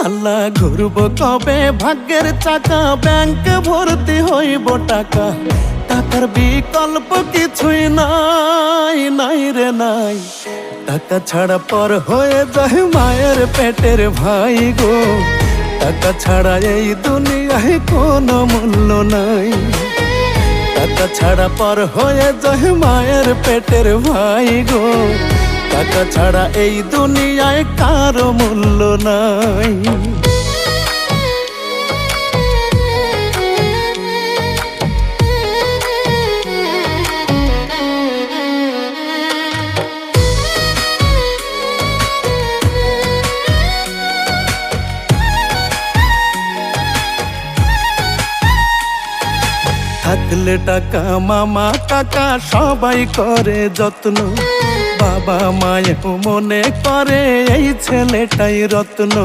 আল্লাহ ঘুরব কবে ভাগ্যের চাকা, ব্যাংক ভর্তি হইব টাকা, টাকার বিকল্প কিছুই নাই, নাই রে নাই। টাকা ছাড়া পর হয়ে যায় মায়ের পেটের ভাই গো, টাকা ছাড়া এই দুনিয়ায় কোনো মূল্য নাই। টাকা ছাড়া পর হয়ে যায় মায়ের পেটের ভাই গো, টাকা ছাড়া এই দুনিয়ায় কারো মূল্য নাই। থাকলে টাকা মামা কাকা সবাই করে যত্ন, বাবা মায়েও মনে করে এই ছেলেটাই রত্ন।